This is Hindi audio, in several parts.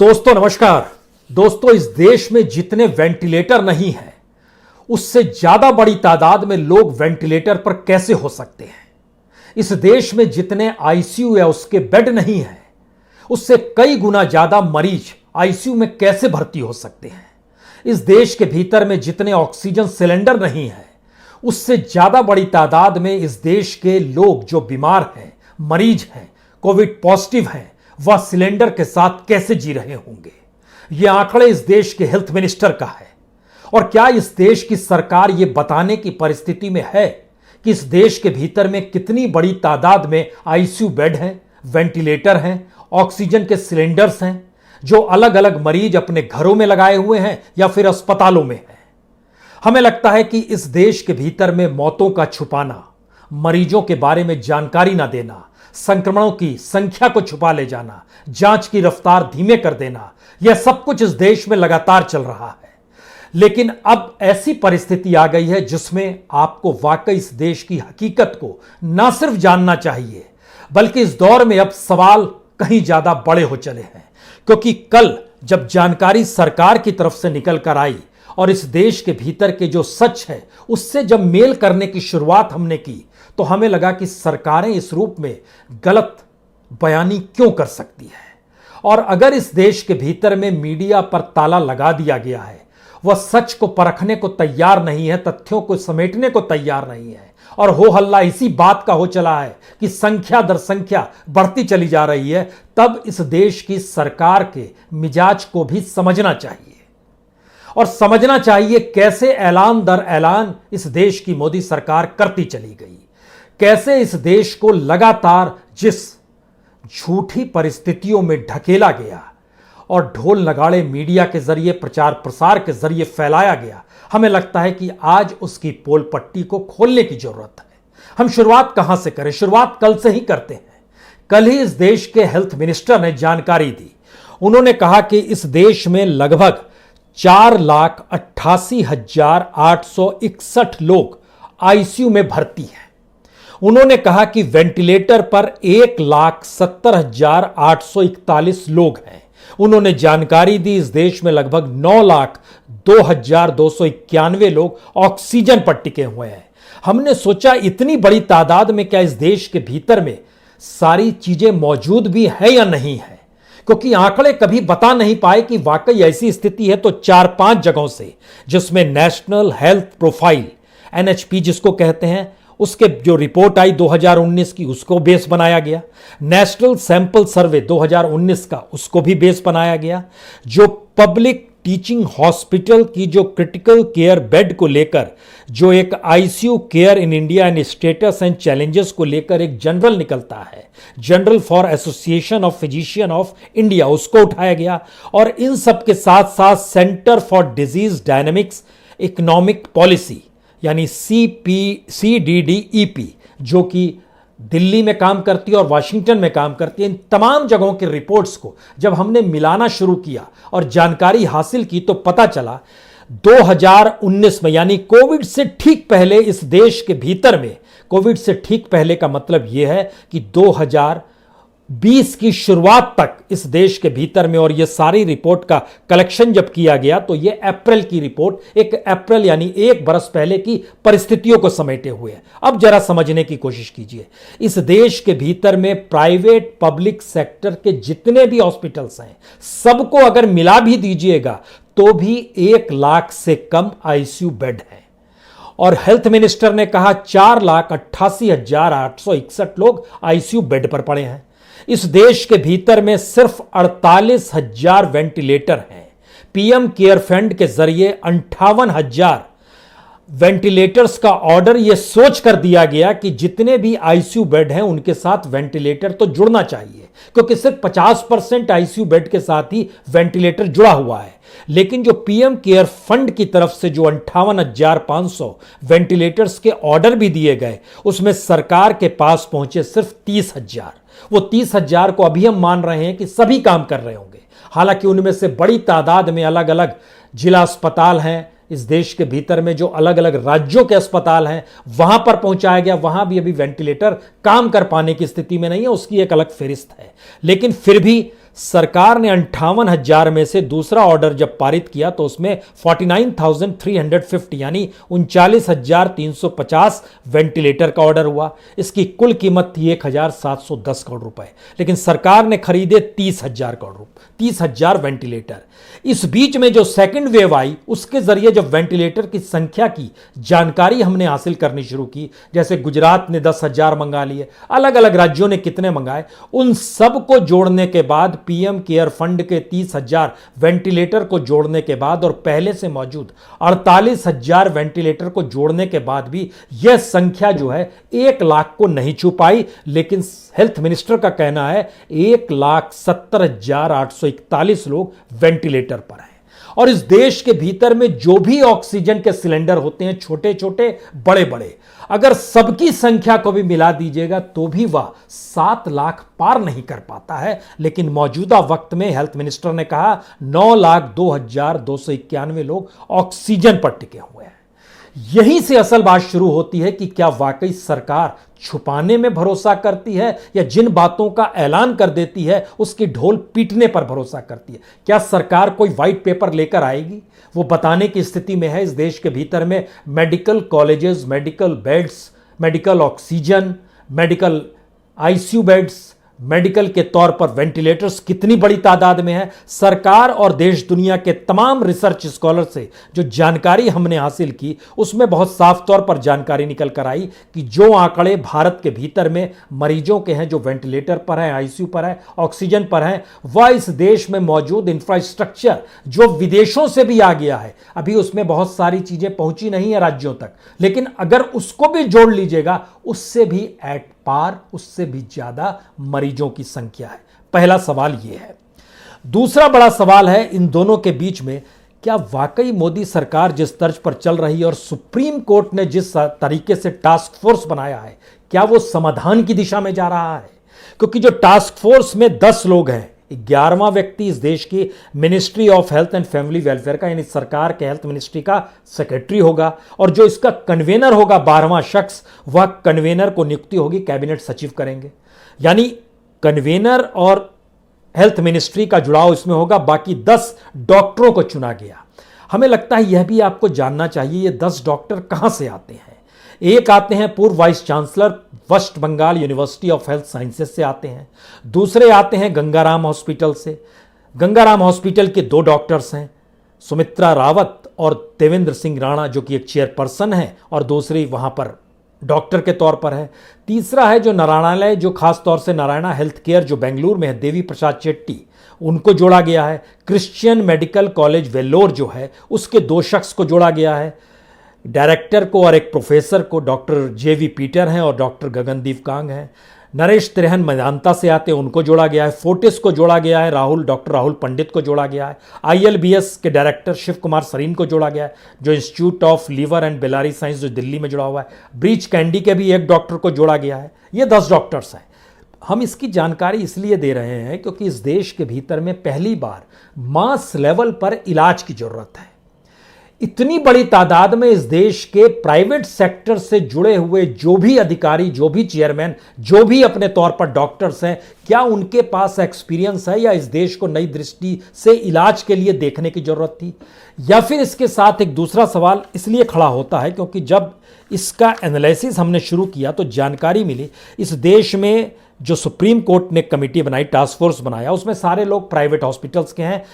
दोस्तों नमस्कार। दोस्तों, इस देश में जितने वेंटिलेटर नहीं हैं उससे ज्यादा बड़ी तादाद में लोग वेंटिलेटर पर कैसे हो सकते हैं। इस देश में जितने आईसीयू या उसके बेड नहीं हैं उससे कई गुना ज्यादा मरीज आईसीयू में कैसे भर्ती हो सकते हैं। इस देश के भीतर में जितने ऑक्सीजन सिलेंडर नहीं हैं उससे ज्यादा बड़ी तादाद में इस देश के लोग जो बीमार हैं, मरीज हैं, कोविड पॉजिटिव हैं, वह सिलेंडर के साथ कैसे जी रहे होंगे। यह आंकड़े इस देश के हेल्थ मिनिस्टर का है। और क्या इस देश की सरकार यह बताने की परिस्थिति में है कि इस देश के भीतर में कितनी बड़ी तादाद में आईसीयू बेड हैं, वेंटिलेटर हैं, ऑक्सीजन के सिलेंडर्स हैं जो अलग अलग मरीज अपने घरों में लगाए हुए हैं या फिर अस्पतालों में हैं। हमें लगता है कि इस देश के भीतर में मौतों का छुपाना, मरीजों के बारे में जानकारी ना देना, संक्रमणों की संख्या को छुपा ले जाना, जांच की रफ्तार धीमे कर देना, यह सब कुछ इस देश में लगातार चल रहा है। लेकिन अब ऐसी परिस्थिति आ गई है जिसमें आपको वाकई इस देश की हकीकत को ना सिर्फ जानना चाहिए बल्कि इस दौर में अब सवाल कहीं ज्यादा बड़े हो चले हैं। क्योंकि कल जब जानकारी सरकार की तरफ से निकल कर आई और इस देश के भीतर के जो सच है उससे जब मेल करने की शुरुआत हमने की तो हमें लगा कि सरकारें इस रूप में गलत बयानी क्यों कर सकती है। और अगर इस देश के भीतर में मीडिया पर ताला लगा दिया गया है, वह सच को परखने को तैयार नहीं है, तथ्यों को समेटने को तैयार नहीं है और हो हल्ला इसी बात का हो चला है कि संख्या दर संख्या बढ़ती चली जा रही है, तब इस देश की सरकार के मिजाज को भी समझना चाहिए। और समझना चाहिए कैसे ऐलान दर ऐलान इस देश की मोदी सरकार करती चली गई, कैसे इस देश को लगातार जिस झूठी परिस्थितियों में ढकेला गया और ढोल नगाड़े मीडिया के जरिए, प्रचार प्रसार के जरिए फैलाया गया, हमें लगता है कि आज उसकी पोल पट्टी को खोलने की जरूरत है। हम शुरुआत कहां से करें? शुरुआत कल से ही करते हैं। कल ही इस देश के हेल्थ मिनिस्टर ने जानकारी दी। उन्होंने कहा कि इस देश में लगभग 4,88,861 लोग आईसीयू में भर्ती हैं। उन्होंने कहा कि वेंटिलेटर पर 1,70,841 लोग हैं। उन्होंने जानकारी दी इस देश में लगभग 9,02,291 लोग ऑक्सीजन पर टिके हुए हैं। हमने सोचा इतनी बड़ी तादाद में क्या इस देश के भीतर में सारी चीजें मौजूद भी है या नहीं है, क्योंकि आंकड़े कभी बता नहीं पाए कि वाकई ऐसी स्थिति है। तो 4-5 जगहों से, जिसमें नेशनल हेल्थ प्रोफाइल एनएचपी जिसको कहते हैं, उसके जो रिपोर्ट आई 2019 की उसको बेस बनाया गया, नेशनल सैंपल सर्वे 2019 का उसको भी बेस बनाया गया, जो पब्लिक टीचिंग हॉस्पिटल की जो क्रिटिकल केयर बेड को लेकर जो एक ICU care in India and status and challenges को लेकर एक जनरल निकलता है, general for association of physician of India, उसको उठाया गया। और इन सब के साथ साथ centre for disease dynamics economic policy यानी CDDEP जो कि दिल्ली में काम करती है और वाशिंगटन में काम करती है, इन तमाम जगहों की रिपोर्ट्स को जब हमने मिलाना शुरू किया और जानकारी हासिल की तो पता चला 2019 में, यानी कोविड से ठीक पहले, इस देश के भीतर में कोविड से ठीक पहले का मतलब यह है कि 2020 की शुरुआत तक इस देश के भीतर में, और यह सारी रिपोर्ट का कलेक्शन जब किया गया तो यह अप्रैल की रिपोर्ट, 1 अप्रैल यानी 1 बरस पहले की परिस्थितियों को समेटे हुए है। अब जरा समझने की कोशिश कीजिए, इस देश के भीतर में प्राइवेट पब्लिक सेक्टर के जितने भी हॉस्पिटल्स हैं सबको अगर मिला भी दीजिएगा तो भी 1 लाख से कम आईसीयू बेड है। और हेल्थ मिनिस्टर ने कहा 4,88,861 लोग आईसीयू बेड पर पड़े हैं। इस देश के भीतर में सिर्फ 48,000 वेंटिलेटर हैं। पीएम केयर फंड के जरिए 58,000 वेंटिलेटर्स का ऑर्डर यह सोच कर दिया गया कि जितने भी आईसीयू बेड हैं उनके साथ वेंटिलेटर तो जुड़ना चाहिए, क्योंकि सिर्फ 50% आईसीयू बेड के साथ ही वेंटिलेटर जुड़ा हुआ है। लेकिन जो पीएम केयर फंड की तरफ से जो 58,500 वेंटिलेटर्स के ऑर्डर भी दिए गए, उसमें सरकार के पास पहुंचे सिर्फ 30,000। वो 30,000 को अभी हम मान रहे हैं कि सभी काम कर रहे होंगे, हालांकि उनमें से बड़ी तादाद में अलग अलग जिला अस्पताल हैं। इस देश के भीतर में जो अलग अलग राज्यों के अस्पताल हैं वहां पर पहुंचाया गया, वहां भी अभी वेंटिलेटर काम कर पाने की स्थिति में नहीं है, उसकी एक अलग फहरिस्त है। लेकिन फिर भी सरकार ने 58,000 में से दूसरा ऑर्डर जब पारित किया तो उसमें 49,350 यानी 39,350 वेंटिलेटर का ऑर्डर हुआ। इसकी कुल कीमत थी 1,710 करोड़ रुपए, लेकिन सरकार ने खरीदे 30,000 वेंटिलेटर। इस बीच में जो सेकंड वेव आई उसके जरिए जब वेंटिलेटर की संख्या की जानकारी हमने हासिल करनी शुरू की, जैसे गुजरात ने 10,000 मंगा लिए, अलग अलग राज्यों ने कितने मंगाए, उन सब को जोड़ने के बाद पीएम केयर फंड के 30,000 वेंटिलेटर को जोड़ने के बाद और पहले से मौजूद 48,000 वेंटिलेटर को जोड़ने के बाद भी यह संख्या जो है 1 लाख को नहीं छू पाई। लेकिन हेल्थ मिनिस्टर का कहना है 1,70,841 लोग वेंटिलेटर पर हैं। और इस देश के भीतर में जो भी ऑक्सीजन के सिलेंडर होते हैं, छोटे छोटे बड़े बड़े, अगर सबकी संख्या को भी मिला दीजिएगा तो भी वह 7 लाख पार नहीं कर पाता है। लेकिन मौजूदा वक्त में हेल्थ मिनिस्टर ने कहा 9,02,291 लोग ऑक्सीजन पर टिके हुए हैं। यहीं से असल बात शुरू होती है कि क्या वाकई सरकार छुपाने में भरोसा करती है या जिन बातों का ऐलान कर देती है उसकी ढोल पीटने पर भरोसा करती है। क्या सरकार कोई व्हाइट पेपर लेकर आएगी? वो बताने की स्थिति में है इस देश के भीतर में medical colleges, medical beds, medical oxygen, medical ICU beds, medical के तौर पर वेंटिलेटर्स कितनी बड़ी तादाद में है। सरकार और देश दुनिया के तमाम रिसर्च स्कॉलर से जो जानकारी हमने हासिल की उसमें बहुत साफ तौर पर जानकारी निकल कर आई कि जो आंकड़े भारत के भीतर में मरीजों के हैं, जो वेंटिलेटर पर हैं, आईसीयू पर हैं, ऑक्सीजन पर हैं, वह इस देश में मौजूद इंफ्रास्ट्रक्चर जो विदेशों से भी आ गया है, अभी उसमें बहुत सारी चीजें पहुंची नहीं है राज्यों तक, लेकिन अगर उसको भी जोड़ लीजिएगा उससे भी एट पार, उससे भी ज्यादा मरीजों की संख्या है। पहला सवाल यह है। दूसरा बड़ा सवाल है इन दोनों के बीच में, क्या वाकई मोदी सरकार जिस तर्ज पर चल रही है और सुप्रीम कोर्ट ने जिस तरीके से टास्क फोर्स बनाया है, क्या वो समाधान की दिशा में जा रहा है? क्योंकि जो टास्क फोर्स में 10 लोग हैं, 11वां व्यक्ति इस देश की ministry of health and family welfare का यानी सरकार के हेल्थ मिनिस्ट्री का सेक्रेटरी होगा, और जो इसका कन्वेनर होगा 12वां शख्स, वह कन्वेनर को नियुक्ति होगी कैबिनेट सचिव करेंगे। यानी कन्वेनर और हेल्थ मिनिस्ट्री का जुड़ाव इसमें होगा। बाकी 10 डॉक्टरों को चुना गया। हमें लगता है यह भी आपको जानना चाहिए ये 10 डॉक्टर कहां से आते हैं। एक आते हैं पूर्व vice chancellor West Bengal university of health sciences से आते हैं, दूसरे आते हैं गंगाराम हॉस्पिटल से। गंगाराम हॉस्पिटल के 2 डॉक्टर्स हैं, सुमित्रा रावत और देवेंद्र सिंह राणा, जो कि एक चेयरपर्सन है और दूसरी वहां पर डॉक्टर के तौर पर है। तीसरा है जो नारायणालय, जो खास तौर से नारायणा हेल्थ केयर जो बेंगलुरु में है, देवी प्रसाद चेट्टी, उनको जोड़ा गया है। क्रिश्चियन मेडिकल कॉलेज वेल्लोर जो है उसके 2 शख्स को जोड़ा गया है, डायरेक्टर को और एक प्रोफेसर को, डॉक्टर जेवी पीटर हैं और डॉक्टर गगनदीप कांग हैं। नरेश त्रेहन मेदांता से आते हैं, उनको जोड़ा गया है। फोर्टिस को जोड़ा गया है, डॉक्टर राहुल पंडित को जोड़ा गया है। ILBS के डायरेक्टर शिव कुमार सरीन को जोड़ा गया है, जो institute of liver and biliary science जो दिल्ली में जुड़ा हुआ है। ब्रीच कैंडी के भी एक डॉक्टर को जोड़ा गया है। ये 10 डॉक्टर्स हैं। हम इसकी जानकारी इसलिए दे रहे हैं क्योंकि इस देश के भीतर में पहली बार मास लेवल पर इलाज की जरूरत है। इतनी बड़ी तादाद में इस देश के प्राइवेट सेक्टर से जुड़े हुए जो भी अधिकारी, जो भी चेयरमैन, जो भी अपने तौर पर डॉक्टर्स हैं, क्या उनके पास एक्सपीरियंस है या इस देश को नई दृष्टि से इलाज के लिए देखने की जरूरत थी? या फिर इसके साथ एक दूसरा सवाल इसलिए खड़ा होता है क्योंकि जब इसका एनालिसिस हमने शुरू किया तो जानकारी मिली इस देश में जो सुप्रीम कोर्ट ने कमेटी बनाई, टास्क फोर्स बनाया, उसमें सारे लोग प्राइवेट हॉस्पिटल्स के हैं।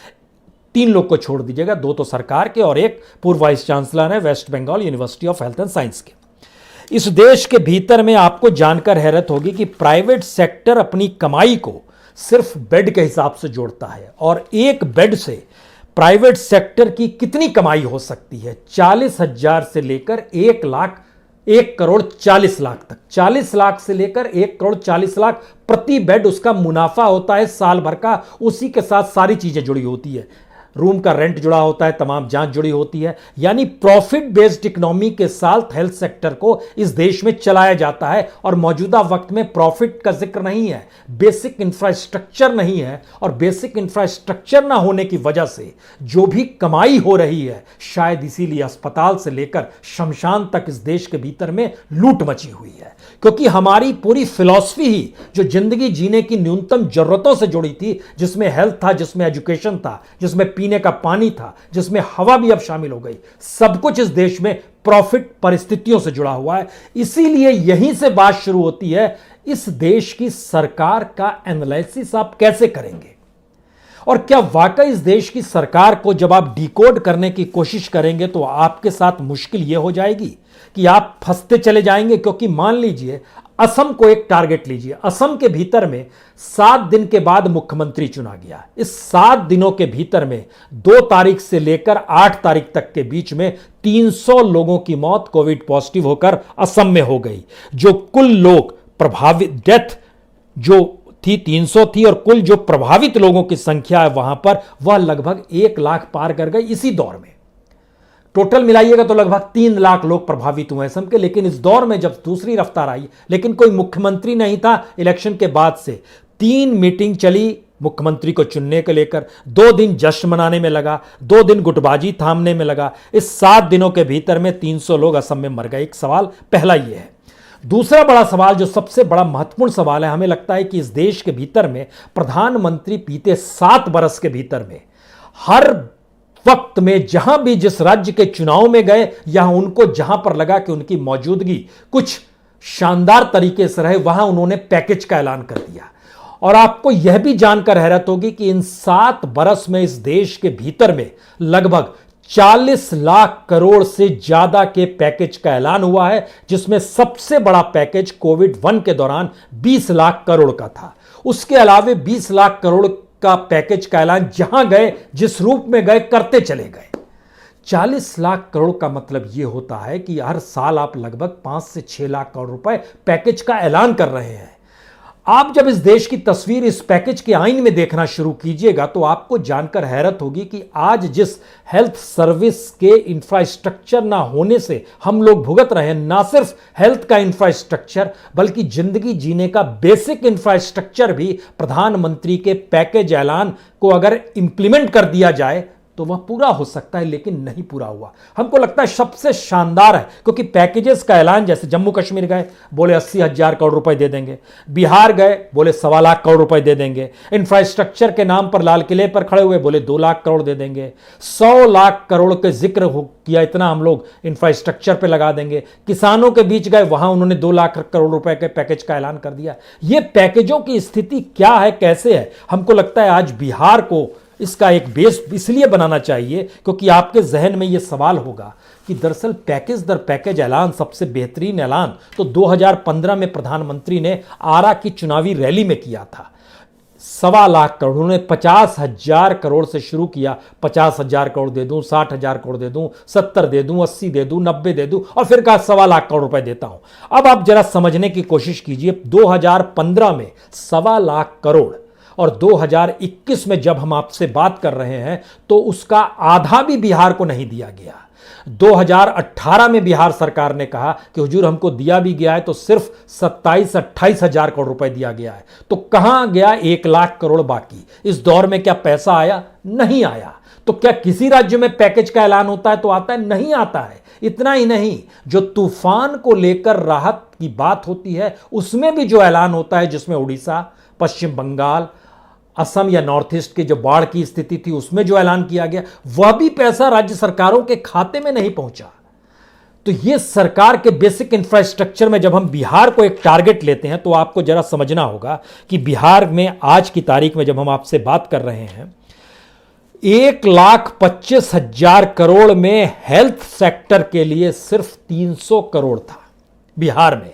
3 लोग को छोड़ दीजिएगा, 2 तो सरकार के और एक पूर्व वाइस चांसलर है West Bengal university of health and science के। इस देश के भीतर में आपको जानकर हैरत होगी कि प्राइवेट सेक्टर अपनी कमाई को सिर्फ बेड के हिसाब से जोड़ता है, और एक बेड से प्राइवेट सेक्टर की कितनी कमाई हो सकती है, 40,000 से लेकर 1,40,00,000 तक। 40 लाख से लेकर 1,40,00,000 प्रति बेड उसका मुनाफा होता है साल भर का। उसी के साथ सारी चीजें जुड़ी होती है, रूम का रेंट जुड़ा होता है, तमाम जांच जुड़ी होती है। यानी प्रॉफिट बेस्ड इकोनॉमी के साथ हेल्थ सेक्टर को इस देश में चलाया जाता है और मौजूदा वक्त में प्रॉफिट का जिक्र नहीं है, बेसिक इंफ्रास्ट्रक्चर नहीं है, और बेसिक इंफ्रास्ट्रक्चर ना होने की वजह से जो भी कमाई हो रही है, शायद इसीलिए अस्पताल से लेकर शमशान तक इस देश के भीतर में लूट मची हुई है। क्योंकि हमारी पूरी फिलॉसफी ही जो जिंदगी जीने की न्यूनतम जरूरतों से जुड़ी थी, जिसमें हेल्थ था, जिसमें एजुकेशन था, जिसमें पीने का पानी था, जिसमें हवा भी अब शामिल हो गई, सब कुछ इस देश में प्रॉफिट परिस्थितियों से जुड़ा हुआ है। इसीलिए यहीं से बात शुरू होती है, इस देश की सरकार का एनालिसिस आप कैसे करेंगे, और क्या वाकई इस देश की सरकार को जब आप डिकोड करने की कोशिश करेंगे तो आपके साथ मुश्किल यह हो जाएगी कि आप फंसते चले जाएंगे। क्योंकि मान लीजिए असम को एक टारगेट लीजिए, असम के भीतर में 7 दिन के बाद मुख्यमंत्री चुना गया। इस 7 दिनों के भीतर में 2 तारीख से लेकर 8 तारीख तक के बीच में 300 लोगों की मौत कोविड पॉजिटिव होकर असम में हो गई। जो कुल लोग प्रभावित, डेथ जो थी 300 थी, और कुल जो प्रभावित लोगों की संख्या है वहां पर वह लगभग 1 लाख पार कर गई इसी दौर में। टोटल मिलाइएगा तो लगभग 3 लाख लोग प्रभावित हुए असम के। लेकिन इस दौर में जब दूसरी रफ्तार आई, लेकिन कोई मुख्यमंत्री नहीं था। इलेक्शन के बाद से 3 मीटिंग चली मुख्यमंत्री को चुनने को लेकर, 2 दिन जश्न मनाने में लगा, 2 दिन गुटबाजी थामने में लगा। इस 7 दिनों के भीतर में 300 लोग असम में मर गए। एक सवाल पहला यह है। दूसरा बड़ा सवाल, जो सबसे बड़ा महत्वपूर्ण सवाल है, हमें लगता है कि इस देश के भीतर में प्रधानमंत्री बीते 7 बरस के भीतर में हर वक्त में जहां भी जिस राज्य के चुनाव में गए, यहां उनको जहां पर लगा कि उनकी मौजूदगी कुछ शानदार तरीके से रहे, वहां उन्होंने पैकेज का ऐलान कर दिया। और आपको यह भी जानकर हैरत होगी कि इन 7 बरस में इस देश के भीतर में लगभग 40 लाख करोड़ से ज्यादा के पैकेज का ऐलान हुआ है, जिसमें सबसे बड़ा पैकेज कोविड-1 के दौरान 20 लाख करोड़ का था। उसके अलावे 20 लाख करोड़ का पैकेज का ऐलान जहां गए, जिस रूप में गए, करते चले गए। 40 लाख करोड़ का मतलब यह होता है कि हर साल आप लगभग 5 से 6 लाख करोड़ रुपए पैकेज का ऐलान कर रहे हैं। आप जब इस देश की तस्वीर इस पैकेज के आईन में देखना शुरू कीजिएगा तो आपको जानकर हैरत होगी कि आज जिस हेल्थ सर्विस के इंफ्रास्ट्रक्चर ना होने से हम लोग भुगत रहे हैं, ना सिर्फ हेल्थ का इंफ्रास्ट्रक्चर बल्कि जिंदगी जीने का बेसिक इंफ्रास्ट्रक्चर भी प्रधानमंत्री के पैकेज ऐलान को अगर इंप्लीमेंट कर दिया जाए तो वह पूरा हो सकता है, लेकिन नहीं पूरा हुआ। हमको लगता है सबसे शानदार है, क्योंकि पैकेजेस का ऐलान, जैसे जम्मू कश्मीर गए बोले 80,000 करोड़ रुपए दे देंगे, बिहार गए बोले 1.25 लाख करोड़ रुपए दे देंगे, इंफ्रास्ट्रक्चर के नाम पर लाल किले पर खड़े हुए बोले 2 लाख करोड़ दे देंगे, 100 लाख करोड़ के जिक्र किया, इतना हम लोग इंफ्रास्ट्रक्चर पे लगा देंगे। किसानों के बीच गए, वहां उन्होंने 2 लाख करोड़ रुपए के पैकेज का ऐलान कर दिया। ये पैकेजों की स्थिति क्या है, कैसे है? हमको लगता है आज बिहार को इसका एक बेस इसलिए बनाना चाहिए क्योंकि आपके जहन में यह सवाल होगा कि दरअसल पैकेज दर पैकेज ऐलान, सबसे बेहतरीन ऐलान तो 2015 में प्रधानमंत्री ने आरा की चुनावी रैली में किया था। 1.25 लाख करोड़, उन्होंने 50,000 करोड़ से शुरू किया। 50,000 करोड़ दे दूं, 60,000 करोड़ दे दूं, 70 दे दूं, 80 दे दूं, 90 दे दूं, और फिर कहा 1.25 लाख करोड़ रुपए देता हूं। अब आप जरा समझने की कोशिश कीजिए, 2015 में 1.25 लाख करोड़ और 2021 में जब हम आपसे बात कर रहे हैं तो उसका आधा भी बिहार को नहीं दिया गया। 2018 में बिहार सरकार ने कहा कि हुजूर हमको दिया भी गया है तो सिर्फ 27-28 हजार करोड़ रुपए दिया गया है। तो कहां गया 1 लाख करोड़ बाकी? इस दौर में क्या पैसा आया? नहीं आया। तो क्या किसी राज्य में पैकेज का ऐलान होता है तो आता है? नहीं आता है। इतना ही नहीं, जो तूफान को लेकर राहत की बात होती है उसमें भी जो ऐलान होता है, जिसमें उड़ीसा, पश्चिम बंगाल, असम या नॉर्थ ईस्ट की जो बाढ़ की स्थिति थी उसमें जो ऐलान किया गया, वह भी पैसा राज्य सरकारों के खाते में नहीं पहुंचा। तो यह सरकार के बेसिक इंफ्रास्ट्रक्चर में जब हम बिहार को एक टारगेट लेते हैं तो आपको जरा समझना होगा कि बिहार में आज की तारीख में जब हम आपसे बात कर रहे हैं 1,25,000 करोड़ में हेल्थ सेक्टर के लिए सिर्फ 300 करोड़ था बिहार में।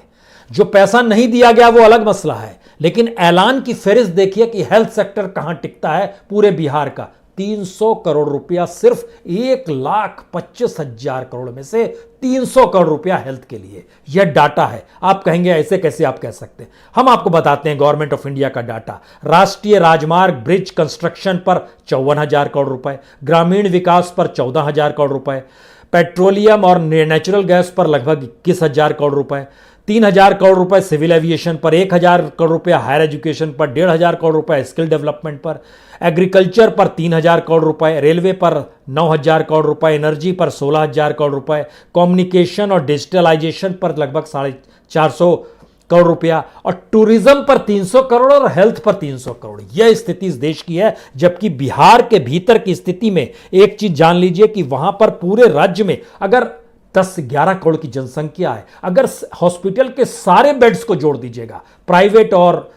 जो पैसा नहीं दिया गया वो अलग मसला है, लेकिन ऐलान की फेरिस्त देखिए कि हेल्थ सेक्टर कहां टिकता है पूरे बिहार का। 300 करोड़ रुपया सिर्फ 1,25,000 करोड़ में से 300 करोड़ रुपया हेल्थ के लिए। यह डाटा है। आप कहेंगे ऐसे कैसे आप कह सकते हैं? हम आपको बताते हैं गवर्नमेंट ऑफ इंडिया का डाटा। राष्ट्रीय राजमार्ग ब्रिज कंस्ट्रक्शन पर 54,000 करोड़ रुपए, ग्रामीण विकास पर 14,000 करोड़ रुपए, पेट्रोलियम और नेचुरल गैस पर लगभग 21,000 करोड़ रुपए, 3,000 करोड़ रुपए सिविल एविएशन पर, 1,000 करोड़ रुपए हायर एजुकेशन पर, 1,500 करोड़ रुपए स्किल डेवलपमेंट पर, एग्रीकल्चर पर 3,000 करोड़ रुपए, रेलवे पर 9,000 करोड़ रुपए, एनर्जी पर 16,000 करोड़ रुपए, कम्युनिकेशन और डिजिटलाइजेशन पर लगभग 450 करोड़ रुपया, और टूरिज्म पर 300 करोड़ और हेल्थ पर 300 करोड़। यह स्थिति इस देश की है। जबकि बिहार के भीतर की स्थिति में एक चीज जान लीजिए कि वहां पर पूरे राज्य में अगर 10-11 करोड़ की जनसंख्या है, अगर हॉस्पिटल के सारे बेड्स को जोड़ दीजिएगा प्राइवेट और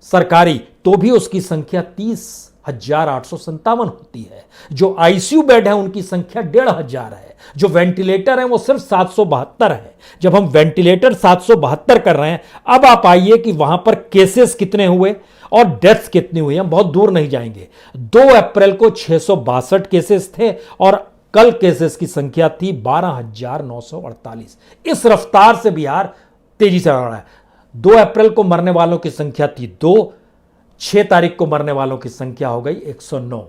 सरकारी, तो भी उसकी संख्या 30,857 होती है। जो आईसीयू बेड है उनकी संख्या 1,500 है। जो वेंटिलेटर है वो सिर्फ 772 है। जब हम वेंटिलेटर 772 कर रहे हैं, अब आप आइए कि वहां पर केसेस कितने हुए और डेथ्स कितनी हुई। हम बहुत दूर नहीं जाएंगे। 2 अप्रैल को 662 केसेस थे और कल केसेस की संख्या थी 12,948। इस रफ्तार से बिहार तेजी से बढ़ रहा है। 2 अप्रैल को मरने वालों की संख्या थी 2, 6 तारीख को मरने वालों की संख्या हो गई 109।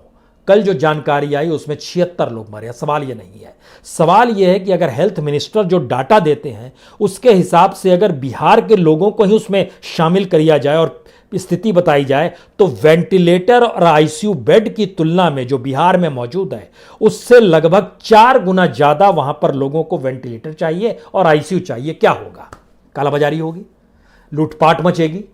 कल जो जानकारी आई उसमें 76 लोग मरे। सवाल यह नहीं है। सवाल यह है कि अगर हेल्थ मिनिस्टर जो डाटा देते हैं उसके हिसाब से अगर बिहार के लोगों को ही उसमें शामिल किया जाए और स्थिति बताई जाए, तो वेंटिलेटर और आईसीयू बेड की तुलना में जो बिहार में मौजूद है उससे लगभग 4 गुना ज्यादा वहां पर लोगों को वेंटिलेटर चाहिए और आईसीयू चाहिए। क्या होगा? कालाबाजारी होगी, लूटपाट मचेगी,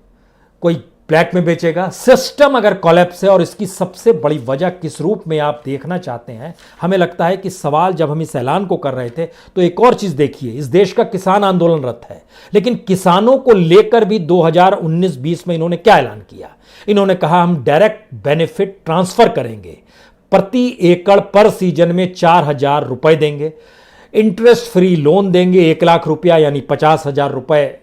कोई ब्लैक में बेचेगा। सिस्टम अगर कोलैप्स है, और इसकी सबसे बड़ी वजह किस रूप में आप देखना चाहते हैं, हमें लगता है कि सवाल जब हम इस ऐलान को कर रहे थे तो एक और चीज देखिए, इस देश का किसान आंदोलनरत है, लेकिन किसानों को लेकर भी 2019-20 में इन्होंने क्या ऐलान किया? इन्होंने कहा हम डायरेक्ट बेनिफिट ट्रांसफर करेंगे, प्रति एकड़ पर सीजन में 4,000 रुपए देंगे, इंटरेस्ट फ्री लोन देंगे 1 लाख रुपया यानी 50,000 रुपए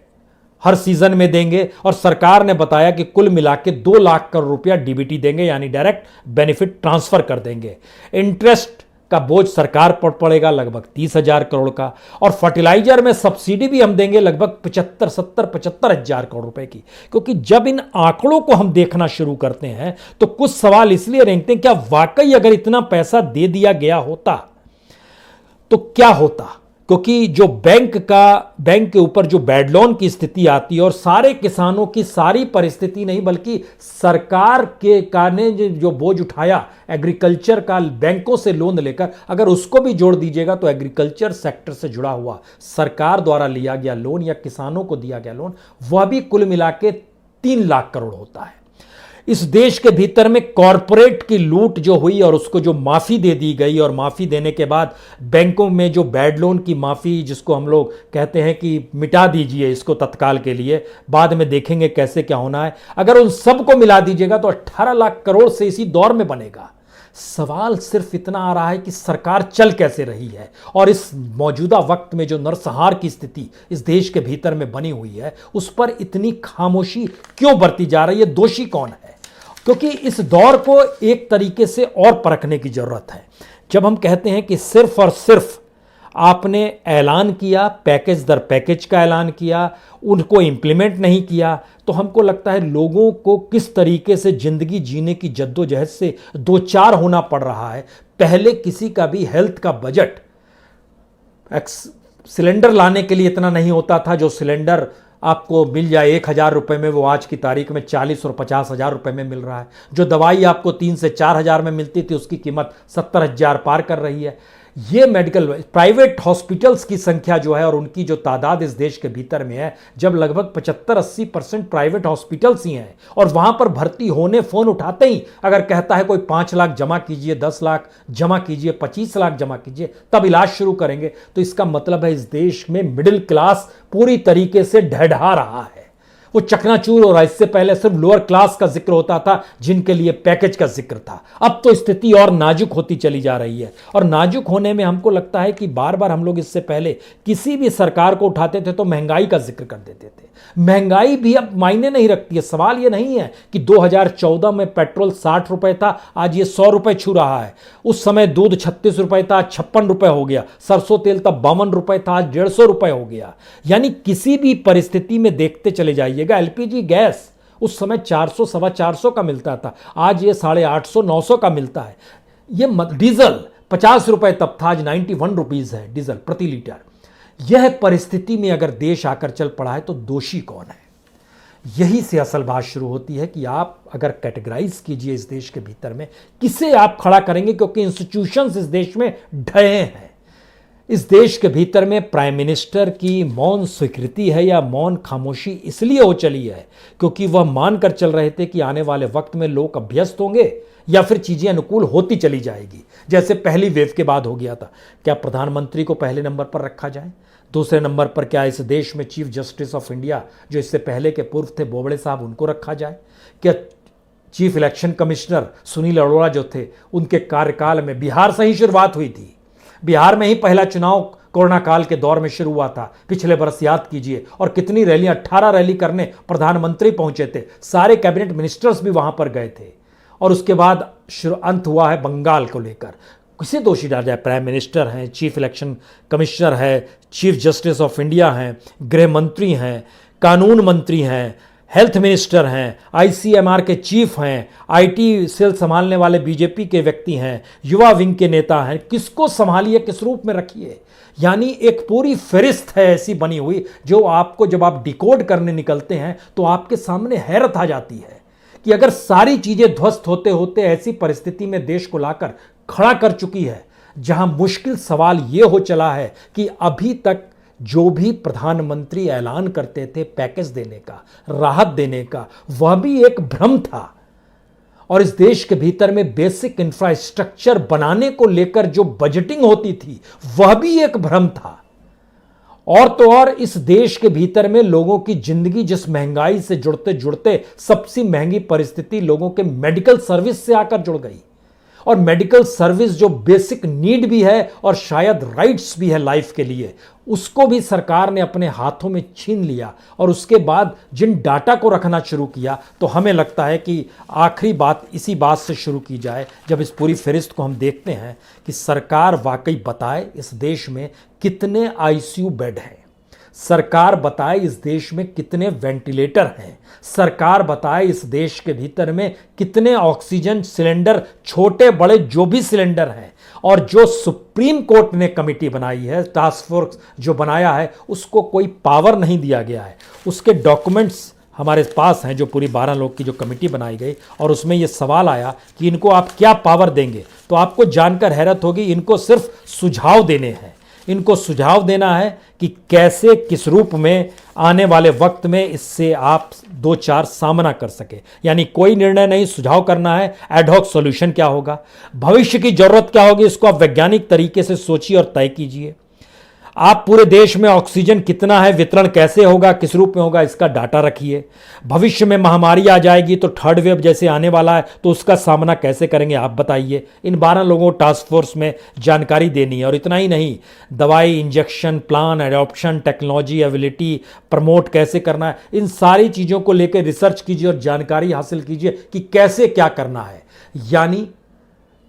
हर सीजन में देंगे, और सरकार ने बताया कि कुल मिला के 2 लाख करोड़ रुपया डीबीटी देंगे यानी डायरेक्ट बेनिफिट ट्रांसफर कर देंगे। इंटरेस्ट का बोझ सरकार पर पड़ेगा लगभग 30,000 करोड़ का, और फर्टिलाइजर में सब्सिडी भी हम देंगे लगभग 75,000 करोड़ रुपए की। क्योंकि जब इन आंकड़ों को हम देखना शुरू करते हैं तो कुछ सवाल इसलिए रेंगते हैं, क्या वाकई अगर इतना पैसा दे दिया गया होता तो क्या होता? क्योंकि जो बैंक के ऊपर जो बैड लोन की स्थिति आती है, और सारे किसानों की सारी परिस्थिति नहीं बल्कि सरकार के ने जो बोझ उठाया एग्रीकल्चर का बैंकों से लोन लेकर, अगर उसको भी जोड़ दीजिएगा तो एग्रीकल्चर सेक्टर से जुड़ा हुआ सरकार द्वारा लिया गया लोन या किसानों को दिया गया लोन, वह भी कुल मिला के 3 लाख करोड़ होता है। इस देश के भीतर में कॉरपोरेट की लूट जो हुई और उसको जो माफी दे दी गई, और माफी देने के बाद बैंकों में जो बैड लोन की माफी, जिसको हम लोग कहते हैं कि मिटा दीजिए इसको तत्काल के लिए, बाद में देखेंगे कैसे क्या होना है, अगर उन सबको मिला दीजिएगा तो 18 लाख करोड़ से इसी दौर में बनेगा। सवाल सिर्फ इतना आ रहा है कि सरकार चल कैसे रही है, और इस मौजूदा वक्त में जो नरसंहार की स्थिति इस देश के भीतर में बनी हुई है उस पर इतनी खामोशी क्यों बरती जा रही है? दोषी कौन है? क्योंकि इस दौर को एक तरीके से और परखने की जरूरत है। जब हम कहते हैं कि सिर्फ और सिर्फ आपने ऐलान किया, पैकेज दर पैकेज का ऐलान किया, उनको इंप्लीमेंट नहीं किया, तो हमको लगता है लोगों को किस तरीके से जिंदगी जीने की जद्दोजहद से दो चार होना पड़ रहा है। पहले किसी का भी हेल्थ का बजट सिलेंडर लाने के लिए इतना नहीं होता था। जो सिलेंडर आपको मिल जाए 1,000 रुपये में, वो आज की तारीख में 40 और 50,000 रुपये में मिल रहा है। जो दवाई आपको 3 से 4,000 में मिलती थी उसकी कीमत 70,000 पार कर रही है। ये मेडिकल प्राइवेट हॉस्पिटल्स की संख्या जो है और उनकी जो तादाद इस देश के भीतर में है, जब लगभग 75-80% प्राइवेट हॉस्पिटल्स ही हैं, और वहां पर भर्ती होने फोन उठाते ही अगर कहता है कोई 5 लाख जमा कीजिए, 10 लाख जमा कीजिए, 25 लाख जमा कीजिए, तब इलाज शुरू करेंगे, तो इसका मतलब है इस देश में मिडिल क्लास पूरी तरीके से ढह रहा है। वो चकनाचूर हो रहा है। इससे पहले सिर्फ लोअर क्लास का जिक्र होता था, जिनके लिए पैकेज का जिक्र था। अब तो स्थिति और नाजुक होती चली जा रही है, और नाजुक होने में हमको लगता है कि बार बार हम लोग इससे पहले किसी भी सरकार को उठाते थे तो महंगाई का जिक्र कर देते थे। महंगाई भी अब मायने नहीं रखती है। सवाल ये नहीं है कि 2014 में पेट्रोल 60 रुपए था, आज ये 100 रुपए छू रहा है। उस समय दूध 36 रुपए था, 56 रुपए हो गया। सरसों तेल तब 52 रुपए था, आज 150 रुपए हो गया। यानी किसी भी परिस्थिति में देखते चले जाइएगा, एलपीजी गैस उस समय 400 सवा 400 का मिलता था, आज ये 850 900 का मिलता है। ये डीजल 50 रुपए तब था, आज 91 रुपीज है डीजल प्रति लीटर। यह परिस्थिति में अगर देश आकर चल पड़ा है तो दोषी कौन है? यही से असल बात शुरू होती है कि आप अगर कैटेगराइज कीजिए इस देश के भीतर में किसे आप खड़ा करेंगे, क्योंकि इंस्टीट्यूशंस इस देश में ढहे हैं। इस देश के भीतर में प्राइम मिनिस्टर की मौन स्वीकृति है या मौन खामोशी इसलिए हो चली है क्योंकि वह मानकर चल रहे थे कि आने वाले वक्त में लोग अभ्यस्त होंगे या फिर चीजें अनुकूल होती चली जाएगी, जैसे पहली वेव के बाद हो गया था। क्या प्रधानमंत्री को पहले नंबर पर रखा जाए? दूसरे नंबर पर क्या इस देश में चीफ जस्टिस ऑफ इंडिया जो इससे पहले के पूर्व थे बोबड़े साहब, उनको रखा जाए? क्या chief election commissioner Sunil Arora जो थे, उनके कार्यकाल में बिहार से ही शुरुआत हुई थी। बिहार में ही पहला चुनाव कोरोना काल के दौर में शुरू हुआ था, पिछले बरस याद कीजिए। और कितनी रैलियां, 18 रैली करने प्रधानमंत्री पहुंचे थे, सारे कैबिनेट मिनिस्टर्स भी वहां पर गए थे। और उसके बाद अंत हुआ है बंगाल को लेकर। किसे दोषी डाला जाए? प्राइम मिनिस्टर हैं, चीफ इलेक्शन कमिश्नर है, चीफ जस्टिस ऑफ इंडिया हैं, गृह मंत्री हैं, कानून मंत्री हैं, हेल्थ मिनिस्टर हैं, आईसीएमआर के चीफ हैं, आईटी सेल संभालने वाले बीजेपी के व्यक्ति हैं, युवा विंग के नेता हैं। किसको संभालिए, किस रूप में रखिए? यानी एक पूरी फहरिस्त है ऐसी बनी हुई जो आपको जब आप डिकोड करने निकलते हैं तो आपके सामने हैरत आ जाती है कि अगर सारी चीजें ध्वस्त होते होते ऐसी परिस्थिति में देश को लाकर खड़ा कर चुकी है जहां मुश्किल सवाल यह हो चला है कि अभी तक जो भी प्रधानमंत्री ऐलान करते थे पैकेज देने का, राहत देने का, वह भी एक भ्रम था। और इस देश के भीतर में बेसिक इंफ्रास्ट्रक्चर बनाने को लेकर जो बजटिंग होती थी वह भी एक भ्रम था। और तो और इस देश के भीतर में लोगों की जिंदगी जिस महंगाई से जुड़ते जुड़ते सबसे महंगी परिस्थिति लोगों के मेडिकल सर्विस से आकर जुड़ गई। और मेडिकल सर्विस जो बेसिक नीड भी है और शायद राइट्स भी है लाइफ के लिए, उसको भी सरकार ने अपने हाथों में छीन लिया। और उसके बाद जिन डाटा को रखना शुरू किया, तो हमें लगता है कि आखिरी बात इसी बात से शुरू की जाए। जब इस पूरी फहरिस्त को हम देखते हैं कि सरकार वाकई बताए इस देश में कितने आईसीयू बेड हैं, सरकार बताए इस देश में कितने वेंटिलेटर हैं, सरकार बताए इस देश के भीतर में कितने ऑक्सीजन सिलेंडर, छोटे बड़े जो भी सिलेंडर हैं। और जो सुप्रीम कोर्ट ने कमेटी बनाई है, टास्क फोर्स जो बनाया है, उसको कोई पावर नहीं दिया गया है। उसके डॉक्यूमेंट्स हमारे पास हैं, जो पूरी 12 लोग की जो कमेटी बनाई गई, और उसमें यह सवाल आया कि इनको आप क्या पावर देंगे, तो आपको जानकर हैरत होगी, इनको सिर्फ सुझाव देने हैं। इनको सुझाव देना है कि कैसे, किस रूप में आने वाले वक्त में इससे आप 2-4 सामना कर सके। यानी कोई निर्णय नहीं, सुझाव करना है। एडहॉक सॉल्यूशन क्या होगा, भविष्य की जरूरत क्या होगी, इसको आप वैज्ञानिक तरीके से सोचिए और तय कीजिए। आप पूरे देश में ऑक्सीजन कितना है, वितरण कैसे होगा, किस रूप में होगा, इसका डाटा रखिए। भविष्य में महामारी आ जाएगी तो थर्ड वेव जैसे आने वाला है, तो उसका सामना कैसे करेंगे, आप बताइए। इन 12 लोगों को टास्क फोर्स में जानकारी देनी है। और इतना ही नहीं, दवाई, injection, plan, adoption, technology, ability promote कैसे करना है, इन सारी चीज़ों को लेकर रिसर्च कीजिए और जानकारी हासिल कीजिए कि कैसे क्या करना है। यानी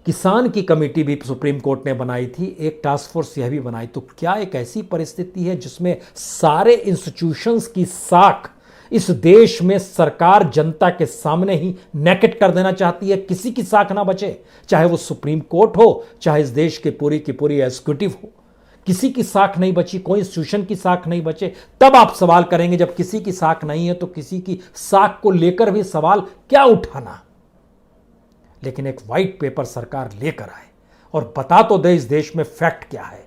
किसान की कमेटी भी सुप्रीम कोर्ट ने बनाई थी, एक टास्क फोर्स यह भी बनाई। तो क्या एक ऐसी परिस्थिति है जिसमें सारे इंस्टीट्यूशंस की साख इस देश में सरकार जनता के सामने ही नेकेट कर देना चाहती है, किसी की साख ना बचे, चाहे वो सुप्रीम कोर्ट हो, चाहे इस देश के पूरी की पूरी एग्जीक्यूटिव हो, किसी की साख नहीं बची, कोई इंस्टीट्यूशन की साख नहीं बचे। तब आप सवाल करेंगे, जब किसी की साख नहीं है तो किसी की साख को लेकर भी सवाल क्या उठाना। लेकिन एक वाइट पेपर सरकार लेकर आए और बता तो दे इस देश में फैक्ट क्या है,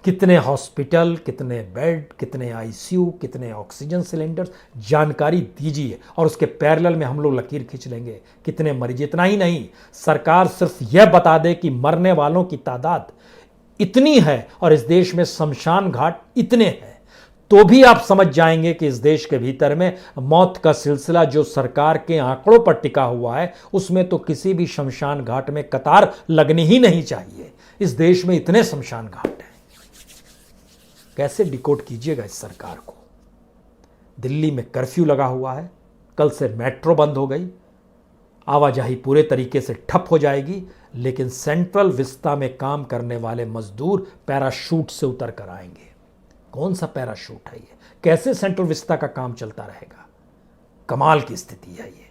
कितने हॉस्पिटल, कितने बेड, कितने आईसीयू, कितने ऑक्सीजन सिलेंडर्स, जानकारी दीजिए। और उसके पैरेलल में हम लोग लकीर खींच लेंगे कितने मरीज। इतना ही नहीं, सरकार सिर्फ यह बता दे कि मरने वालों की तादाद इतनी है और इस देश में शमशान घाट इतने हैं, तो भी आप समझ जाएंगे कि इस देश के भीतर में मौत का सिलसिला जो सरकार के आंकड़ों पर टिका हुआ है, उसमें तो किसी भी शमशान घाट में कतार लगनी ही नहीं चाहिए। इस देश में इतने शमशान घाट हैं, कैसे डिकोड कीजिएगा इस सरकार को। दिल्ली में कर्फ्यू लगा हुआ है, कल से मेट्रो बंद हो गई, आवाजाही पूरे तरीके से ठप हो जाएगी, लेकिन सेंट्रल विस्ता में काम करने वाले मजदूर पैराशूट से उतर कर आएंगे। कौन सा पैराशूट है ये? कैसे सेंट्रल विस्ता का काम चलता रहेगा? कमाल की स्थिति है ये।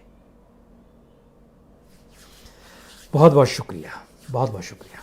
बहुत बहुत शुक्रिया, बहुत बहुत शुक्रिया।